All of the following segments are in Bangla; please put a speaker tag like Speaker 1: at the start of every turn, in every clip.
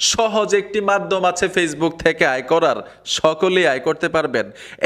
Speaker 1: সহজ একটি মাধ্যম আছে ফেসবুক থেকে আয় করার, সকলেই আয় করতে পারবেন।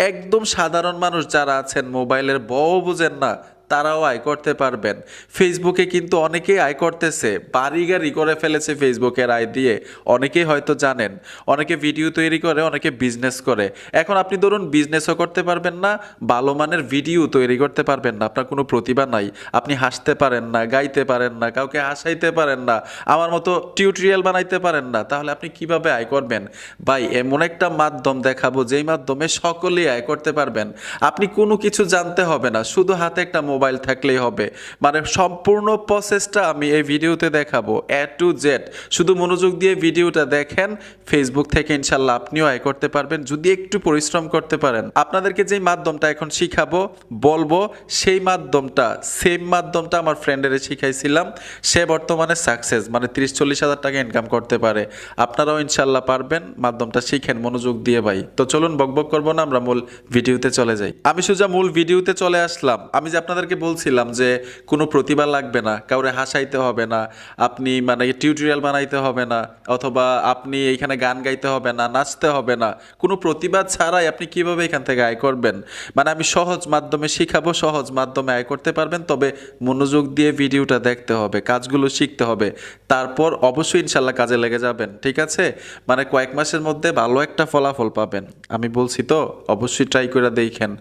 Speaker 1: একদম সাধারণ মানুষ যারা আছেন, মোবাইলের বউ বুঝেন না, তারাও আয় করতে পারবেন। ফেসবুকে কিন্তু অনেকেই আয় করতেছে, বাড়ি গাড়ি করে ফেলেছে ফেসবুকের আয় দিয়ে। অনেকেই হয়তো জানেন, অনেকে ভিডিও তৈরি করে, অনেকে বিজনেস করে। এখন আপনি ধরুন বিজনেসও করতে পারবেন না, ভালো মানের ভিডিও তৈরি করতে পারবেন না, আপনার কোনো প্রতিভা নাই, আপনি হাসতে পারেন না, গাইতে পারেন না, কাউকে হাসাইতে পারেন না, আমার মতো টিউটোরিয়াল বানাইতে পারেন না, তাহলে আপনি কিভাবে আয় করবেন? ভাই, এমন একটা মাধ্যম দেখাবো যেই মাধ্যমে সকলেই আয় করতে পারবেন। আপনি কোনো কিছু জানতে হবে না, শুধু হাতে একটা মোবাইল থাকলেই হবে। মানে সম্পূর্ণ প্রসেসটা আমি এই ভিডিওতে দেখাবো, এ টু জেড। শুধু মনোযোগ দিয়ে ভিডিওটা দেখেন, ফেসবুক থেকে ইনশাল্লাহ আপনিও আয় করতে পারবেন যদি একটু পরিশ্রম করতে পারেন। আপনাদেরকে যেই মাধ্যমটা এখন শিখাবো, বলবো, সেই মাধ্যমটা, সেম মাধ্যমটা আমার ফ্রেন্ডের শিখাইছিলাম। সে বর্তমানে সাকসেস, মানে 30-40 হাজার টাকা ইনকাম করতে পারে। আপনারাও ইনশাল্লাহ পারবেন। মাধ্যমটা শিখেন মনোযোগ দিয়ে ভাই। তো চলুন বকবক করবো না, আমরা মূল ভিডিওতে চলে যাই। আমি সোজা মূল ভিডিওতে চলে আসলাম। আমি যে আপনাদেরকে বলছিলাম যে কোনো প্রতিভা লাগবে না, কাউরে হাসাইতে হবে না, আপনি মানে টিউটোরিয়াল বানাইতে হবে না, অথবা আপনি এইখানে গান গাইতে হবে না, নাচতে হবে না, কোনো প্রতিভা ছাড়াই আপনি কিভাবে এখান থেকে আয় করবেন, মানে আমি সহজ মাধ্যমে শিখাবো, সহজ মাধ্যমে আয় করতে পারবেন। তবে মনোযোগ দিয়ে ভিডিওটা দেখতে হবে, কাজগুলো শিখতে হবে, তারপর অবশ্যই ইনশাল্লাহ কাজে লেগে যাবেন। ঠিক আছে? মানে কয়েক মাসের মধ্যে ভালো একটা ফলাফল পাবেন, আমি বলছি তো, অবশ্যই ট্রাই করে দেখেন।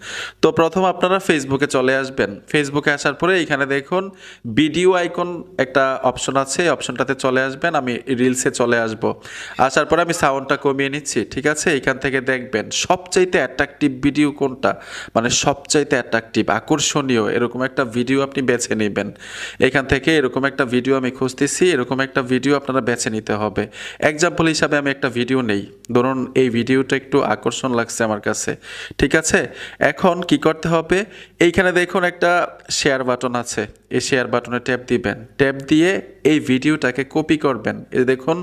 Speaker 1: তো প্রথম আপনারা ফেসবুকে চলে আসবেন। ফেসবুকে আসার পরে এইখানে দেখুন ভিডিও আইকন একটা অপশন আছে, এই অপশনটাতে চলে আসবেন। আমি রিলসে চলে আসব। আসার পরে আমি সাউন্ডটা কমিয়ে নিচ্ছি। ঠিক আছে? এইখান থেকে দেখবেন সবচাইতে অ্যাট্রাকটিভ ভিডিও কোনটা, মানে সবচাইতে অ্যাট্রাকটিভ, আকর্ষণীয় এরকম একটা ভিডিও আপনি বেছে নেবেন। এখান থেকে এরকম একটা ভিডিও আমি খুঁজতেছি, এরকম একটা ভিডিও আপনারা বেছে নিতে হবে। এক্সাম্পল হিসাবে আমি একটা ভিডিও নেই, ধরুন এই ভিডিওটা একটু আকর্ষণ লাগছে আমার কাছে। ঠিক আছে? এখন কি করতে হবে, এইখানে দেখুন একটা শেয়ার বাটন আছে, এই শেয়ার বাটনে ট্যাপ দিবেন। ট্যাপ দিয়ে এই ভিডিওটাকে কপি করবেন। এই দেখুন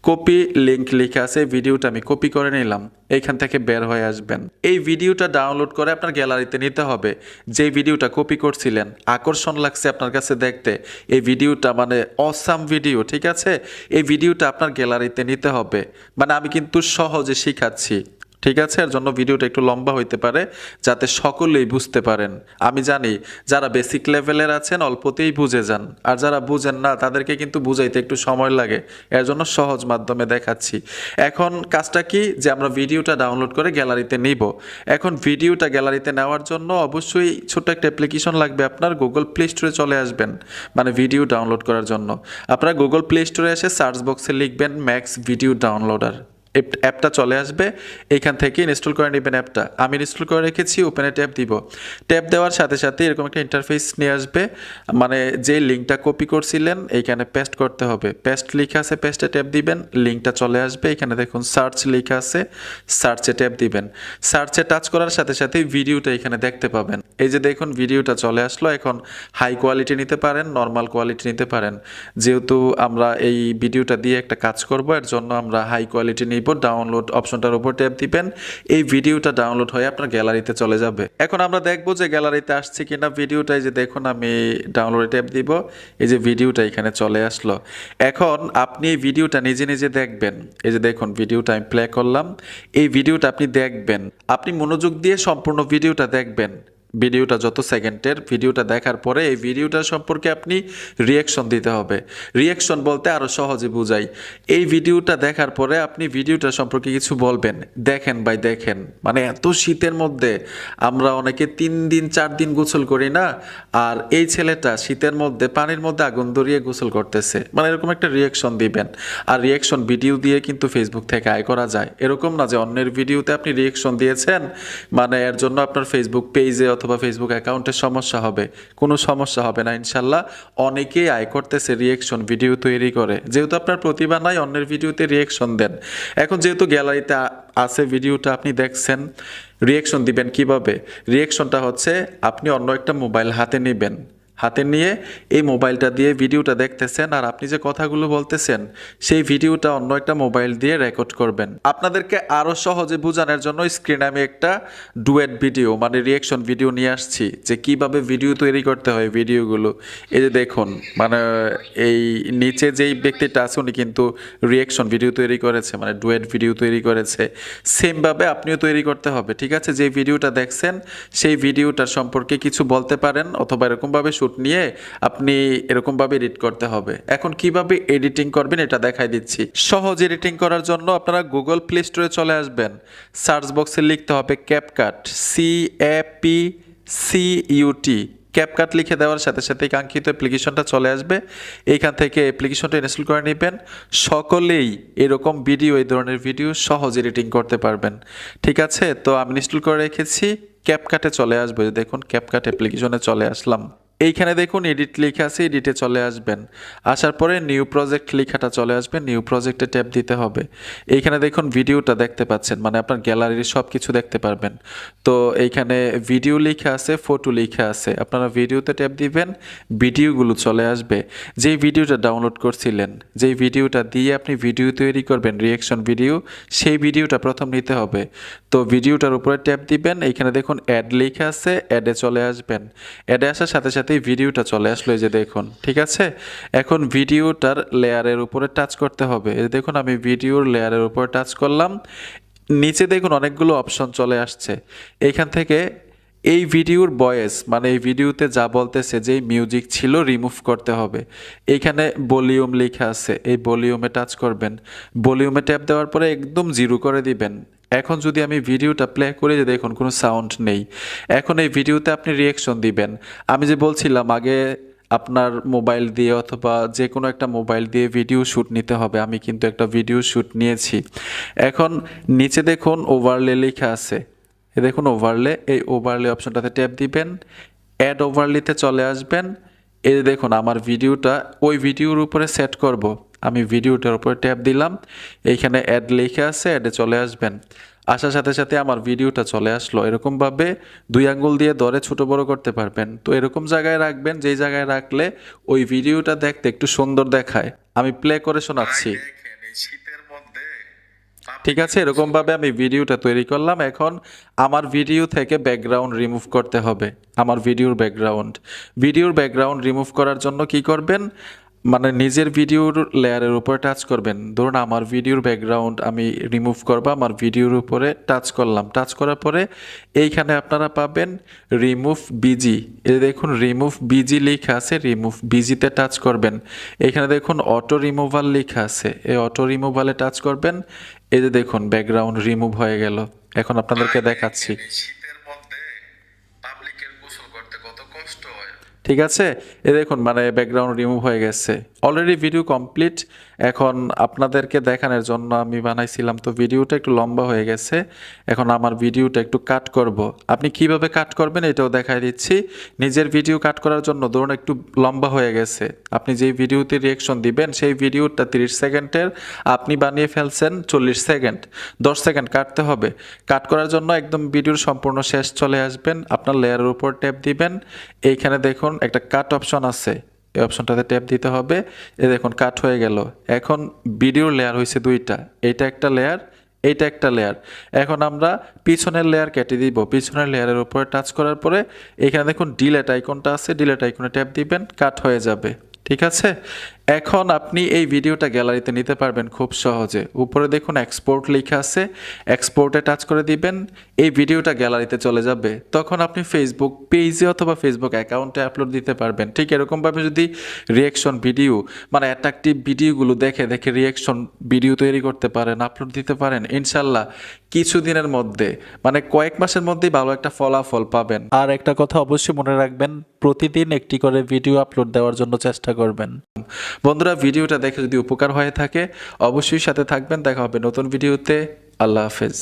Speaker 1: কপি লিংক লেখা আছে, ভিডিওটা আমি কপি করে নিলাম। এইখান থেকে বের হয়ে আসবেন। এই ভিডিওটা ডাউনলোড করে আপনার গ্যালারিতে নিতে হবে। যে ভিডিওটা কপি করছিলেন, আকর্ষণ লাগছে আপনার কাছে দেখতে, এই ভিডিওটা মানে অসাম ভিডিও, ঠিক আছে? এই ভিডিওটা আপনার গ্যালারিতে নিতে হবে। মানে আমি কিন্তু সহজে শিখাচ্ছি। ঠিক আছে? এর জন্য ভিডিওটা একটু লম্বা হইতে পারে, যাতে সকলেই বুঝতে পারেন। আমি জানি যারা বেসিক লেভেলের আছেন অল্পতেই বুঝে যান, আর যারা বুঝেন না তাদেরকে কিন্তু বুঝাইতে একটু সময় লাগে। এর জন্য সহজ মাধ্যমে দেখাচ্ছি। এখন কাজটা কি, যে আমরা ভিডিওটা ডাউনলোড করে গ্যালারিতে নিব। এখন ভিডিওটা গ্যালারিতে নেওয়ার জন্য অবশ্যই ছোট্ট একটা অ্যাপ্লিকেশন লাগবে আপনার। গুগল প্লে স্টোরে চলে আসবেন, মানে ভিডিও ডাউনলোড করার জন্য। আপনারা গুগল প্লে স্টোরে এসে সার্চ বক্সে লিখবেন ম্যাক্স ভিডিও ডাউনলোডার, অ্যাপটা চলে আসবে। এইখান থেকে ইনস্টল করে নেবেন অ্যাপটা। আমি ইনস্টল করে রেখেছি, ওপেনে ট্যাপ দিব। ট্যাপ দেওয়ার সাথে সাথে এরকম একটা ইন্টারফেস নিয়ে আসবে, মানে যে লিঙ্কটা কপি করছিলেন এইখানে পেস্ট করতে হবে। পেস্ট লেখা আছে, পেস্টে ট্যাপ দিবেন, লিঙ্কটা চলে আসবে। এখানে দেখুন সার্চ লেখা আছে, সার্চে ট্যাপ দিবেন। সার্চে টাচ করার সাথে সাথে ভিডিওটা এখানে দেখতে পাবেন। এই যে দেখুন ভিডিওটা চলে আসলো। এখন হাই কোয়ালিটি নিতে পারেন, নর্মাল কোয়ালিটি নিতে পারেন। যেহেতু আমরা এই ভিডিওটা দিয়ে একটা কাজ করব, এর জন্য আমরা হাই কোয়ালিটি নিব। ডাউনলোড অপশনটার উপর ট্যাপ দিবেন, এই ভিডিওটা ডাউনলোড হয়ে আপনার গ্যালারিতে চলে যাবে। এখন আমরা দেখব যে গ্যালারিতে আসছে কিনা ভিডিওটা। এই যে দেখুন আমি ডাউনলোডে ট্যাপ দিব, এই যে ভিডিওটা এখানে চলে আসলো। এখন আপনি এই ভিডিওটা নিজে নিজে দেখবেন। এই যে দেখুন ভিডিওটা আমি প্লে করলাম, এই ভিডিওটা আপনি দেখবেন। আপনি মনোযোগ দিয়ে সম্পূর্ণ ভিডিওটা দেখবেন। ভিডিওটা যত সেকেন্ডের, ভিডিওটা দেখার পরে এই ভিডিওটা সম্পর্কে আপনি রিয়াকশন দিতে হবে। রিয়াকশন বলতে আরও সহজে বুঝাই, এই ভিডিওটা দেখার পরে আপনি ভিডিওটা সম্পর্কে কিছু বলবেন। দেখেন ভাই, দেখেন, মানে এত শীতের মধ্যে আমরা অনেকে 3 দিন 4 দিন গোসল করি না, আর এই ছেলেটা শীতের মধ্যে পানির মধ্যে আগুন ধরিয়ে গোসল করতেছে। মানে এরকম একটা রিয়াকশন দিবেন। আর রিয়াকশন ভিডিও দিয়ে কিন্তু ফেসবুক থেকে আয় করা যায়। এরকম না যে অন্যের ভিডিওতে আপনি রিয়াকশন দিয়েছেন, মানে এর জন্য আপনার ফেসবুক পেজে অথবা ফেসবুক অ্যাকাউন্টের সমস্যা হবে। কোনো সমস্যা হবে না ইনশাল্লাহ। অনেকেই আয় করতেছে রিয়াকশন ভিডিও তৈরি করে। যেহেতু আপনার প্রতিভা নাই, অন্যের ভিডিওতে রিয়াকশন দেন। এখন যেহেতু গ্যালারিতে আছে ভিডিওটা আপনি দেখছেন, রিয়াকশন দিবেন কিভাবে? রিয়াকশনটা হচ্ছে আপনি অন্য একটা মোবাইল হাতে নেবেন, হাতে নিয়ে এই মোবাইলটা দিয়ে ভিডিওটা দেখতেছেন, আর আপনি যে কথাগুলো বলতেছেন সেই ভিডিওটা অন্য একটা মোবাইল দিয়ে রেকর্ড করবেন। আপনাদেরকে আরও সহজে বোঝানোর জন্য স্ক্রিনে আমি একটা ডুয়েট ভিডিও মানে রিয়েকশন ভিডিও নিয়ে আসছি, যে কিভাবে ভিডিও তৈরি করতে হয় ভিডিওগুলো। এই যে দেখুন, মানে এই নিচে যেই ব্যক্তিটা আছে উনি কিন্তু রিয়েকশন ভিডিও তৈরি করেছে, মানে ডুয়েট ভিডিও তৈরি করেছে। সেমভাবে আপনিও তৈরি করতে হবে, ঠিক আছে? যে ভিডিওটা দেখছেন সেই ভিডিওটার সম্পর্কে কিছু বলতে পারেন, অথবা এরকমভাবে শ্যুট নিয়ে আপনি এরকমভাবে এডিট করতে হবে। এখন কিভাবে এডিটিং করবেন এটা দেখাই দিচ্ছি। সহজ এডিটিং করার জন্য আপনারা গুগল প্লে স্টোরে চলে আসবেন, সার্চ বক্সে লিখতে হবে ক্যাপকাট, CAPCUT। ক্যাপকাট লিখে দেওয়ার সাথে সাথে কাঙ্ক্ষিত অ্যাপ্লিকেশনটা চলে আসবে। এইখান থেকে অ্যাপ্লিকেশনটা ইনস্টল করে নেবেন। সকলেই এরকম ভিডিও, এই ধরনের ভিডিও সহজ এডিটিং করতে পারবেন, ঠিক আছে? তো আমি ইনস্টল করে রেখেছি, ক্যাপকাটে চলে আসবে। দেখুন ক্যাপকাট অ্যাপ্লিকেশনে চলে আসলাম। এইখানে দেখুন এডিট লেখা আছে, এডিটে চলে আসবেন। আসার পরে নিউ প্রজেক্ট লেখাটা চলে আসবে, নিউ প্রজেক্টে ট্যাপ দিতে হবে। এইখানে দেখুন ভিডিওটা দেখতে পাচ্ছেন, মানে আপনার গ্যালারির সব কিছু দেখতে পারবেন। তো এইখানে ভিডিও লেখা আছে, ফটো লেখা আছে, আপনারা ভিডিওতে ট্যাপ দিবেন, ভিডিওগুলো চলে আসবে। যেই ভিডিওটা ডাউনলোড করছিলেন, যেই ভিডিওটা দিয়ে আপনি ভিডিও তৈরি করবেন রিয়েকশন ভিডিও, সেই ভিডিওটা প্রথম নিতে হবে। তো ভিডিওটার উপরে ট্যাপ দিবেন, এইখানে দেখুন অ্যাড লেখা আছে, অ্যাডে চলে আসবেন। অ্যাডে আসার সাথে সাথে ভিডিওটা চলে আসলো, এই যে দেখুন, ঠিক আছে? এখন ভিডিওটার লেয়ারের উপরে টাচ করতে হবে। এই দেখুন আমি ভিডিওর লেয়ারের উপরে টাচ করলাম, নিচে দেখুন অনেকগুলো অপশন চলে আসছে। এইখান থেকে এই ভিডিওর ভয়েস, মানে এই ভিডিওতে যা বলতেছে, যেই মিউজিক ছিল রিমুভ করতে হবে। এইখানে ভলিউম লেখা আছে, এই ভলিউমে টাচ করবেন। ভলিউমে ট্যাপ দেওয়ার পরে একদম জিরো করে দিবেন। এখন যদি আমি ভিডিওটা প্লে করে, যে দেখুন কোনো সাউন্ড নেই। এখন এই ভিডিওতে আপনি রিয়েকশন দিবেন। আমি যে বলছিলাম আগে আপনার মোবাইল দিয়ে অথবা যে কোনো একটা মোবাইল দিয়ে ভিডিও শ্যুট নিতে হবে, আমি কিন্তু একটা ভিডিও শ্যুট নিয়েছি। এখন নিচে দেখুন ওভারলে লেখা আছে, এ দেখুন ওভারলে, এই ওভারলে অপশনটাতে ট্যাপ দিবেন, অ্যাড ওভারলেতে চলে আসবেন। এই দেখুন আমার ভিডিওটা ওই ভিডিওর উপরে সেট করব, আমি ভিডিওটার উপরে ট্যাপ দিলাম, এইখানে অ্যাড লেখা আছে, অ্যাডে চলে আসবেন। আসার সাথে সাথে আমার ভিডিওটা চলে আসলো। এরকমভাবে 2 আঙ্গুল দিয়ে ধরে ছোট বড় করতে পারবেন। তো এরকম জায়গায় রাখবেন, যেই জায়গায় রাখলে ওই ভিডিওটা দেখতে একটু সুন্দর দেখায়। আমি প্লে করে শোনাচ্ছি, ঠিক আছে? এরকমভাবে আমি ভিডিওটা তৈরি করলাম। এখন আমার ভিডিও থেকে ব্যাকগ্রাউন্ড রিমুভ করতে হবে, আমার ভিডিওর ব্যাকগ্রাউন্ড রিমুভ করার জন্য কি করবেন, মানে নিজের ভিডিওর লেয়ারের উপরে টাচ করবেন। ধরুন আমার ভিডিওর ব্যাকগ্রাউন্ড আমি রিমুভ করব, আমার ভিডিওর উপরে টাচ করলাম। টাচ করার পরে এইখানে আপনারা পাবেন রিমুভ বিজি। এই দেখুন রিমুভ বিজি লেখা আছে, রিমুভ বিজিতে টাচ করবেন। এখানে দেখুন অটো রিমুভাল লেখা আছে, এই অটো রিমুভালে টাচ করবেন। এই যে দেখুন ব্যাকগ্রাউন্ড রিমুভ হয়ে গেল। এখন আপনাদেরকে দেখাচ্ছি, ঠিক আছে? এ দেখুন মানে ব্যাকগ্রাউন্ড রিমুভ হয়ে গেছে। Already video complete. এখন আপনাদেরকে দেখানোর জন্য আমি বানাইছিলাম, তো ভিডিওটা একটু লম্বা হয়ে গেছে। এখন আমার ভিডিওটা একটু কাট করব। আপনি কিভাবে কাট করবেন এটাও দেখাই দিচ্ছি। নিজের ভিডিও কাট করার জন্য ধরুন একটু লম্বা হয়ে গেছে, আপনি যেই ভিডিওতে রিয়েকশন দিবেন সেই ভিডিওটা 30 সেকেন্ডের, আপনি বানিয়ে ফেলছেন 40 সেকেন্ড, 10 সেকেন্ড কাটতে হবে। কাট করার জন্য একদম ভিডিওর সম্পূর্ণ শেষ চলে আসবেন, আপনার লেয়ারের উপর ট্যাপ দিবেন। এইখানে দেখুন একটা কাট অপশন আছে, এই অপশনটাতে ট্যাপ দিতে হবে। এই দেখুন কাট হয়ে গেল। এখন ভিডিওর লেয়ার হয়েছে 2টা, এইটা একটা লেয়ার, এইটা একটা লেয়ার। এখন আমরা পিছনের লেয়ার কেটে দিব। পিছনের লেয়ারের উপরে টাচ করার পরে এখানে দেখুন ডিলেট আইকনটা আছে, ডিলেট আইকনে ট্যাপ দিবেন, কাট হয়ে যাবে, ঠিক আছে? এখন আপনি এই ভিডিওটা গ্যালারিতে নিতে পারবেন খুব সহজে। উপরে দেখুন এক্সপোর্ট লেখা আছে, এক্সপোর্টে টাচ করে দিবেন, এই ভিডিওটা গ্যালারিতে চলে যাবে। তখন আপনি ফেসবুক পেজে অথবা ফেসবুক অ্যাকাউন্টে আপলোড দিতে পারবেন। ঠিক এরকমভাবে যদি রিয়েকশন ভিডিও, মানে অ্যাট্রাকটিভ ভিডিওগুলো দেখে দেখে রিয়েকশন ভিডিও তৈরি করতে পারেন, আপলোড দিতে পারেন, ইনশাল্লাহ কিছুদিনের মধ্যে, মানে কয়েক মাসের মধ্যেই ভালো একটা ফলাফল পাবেন। আর একটা কথা অবশ্যই মনে রাখবেন, প্রতিদিন একটি করে ভিডিও আপলোড দেওয়ার জন্য চেষ্টা করবেন। বন্ধুরা ভিডিওটা দেখে যদি উপকার হয়ে থাকে অবশ্যই সাথে থাকবেন। দেখা হবে নতুন ভিডিওতে। আল্লাহ হাফেজ।